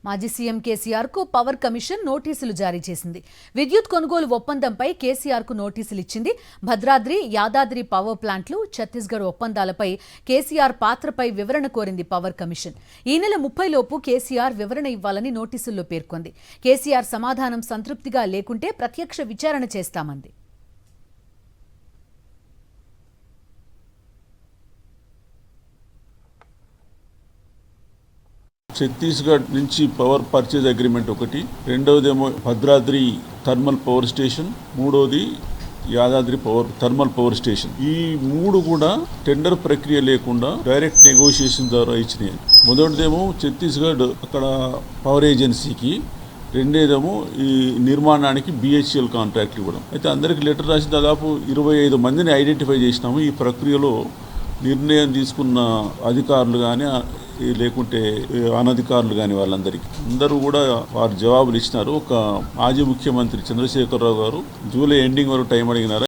మాజీ సీఎం కేసీఆర్ కు power commission నోటీసులు జారీ చేసింది. విద్యుత్ కొనుగోలు ఒప్పందంపై కేసీఆర్ కు నోటీసులు ఇచ్చింది. భద్రాద్రి, యాదాద్రి పవర్ ప్లాంట్లు, ఛత్తీస్గఢ్ ఒప్పందాలపై కేసీఆర్ పాత్రపై వివరణ కోరింది పవర్ కమిషన్. ఈ నెల 30 లోపు కేసీఆర్ వివరణ ఇవ్వాలని నోటీసుల్లో పేర్కొంది. కేసీఆర్ సమాధానం సంతృప్తిగా లేకుంటే ప్రత్యక్ష విచారణ చేస్తామంది. ఛత్తీస్గఢ్ నుంచి పవర్ పర్చేజ్ అగ్రిమెంట్ ఒకటి, రెండవదేమో భద్రాద్రి థర్మల్ పవర్ స్టేషన్, మూడవది యాదాద్రి థర్మల్ పవర్ స్టేషన్. ఈ మూడు కూడా టెండర్ ప్రక్రియ లేకుండా డైరెక్ట్ నెగోషియేషన్ ద్వారా ఇచ్చినాయి. మొదటిదేమో ఛత్తీస్గఢ్ అక్కడ పవర్ ఏజెన్సీకి, రెండేదేమో ఈ నిర్మాణానికి BHEL కాంట్రాక్ట్ ఇవ్వడం. అయితే అందరికి లెటర్ రాసి దాదాపు 25 మందిని ఐడెంటిఫై చేసినాము. ఈ ప్రక్రియలో నిర్ణయం తీసుకున్న అధికారులు కానీ లేకుంటే అనధికారులు కానీ వాళ్ళందరికీ అందరూ కూడా వారు జవాబులు ఇచ్చినారు. ఒక మాజీ ముఖ్యమంత్రి చంద్రశేఖరరావు గారు జూలై ఎండింగ్ వరకు టైం అడిగినారు.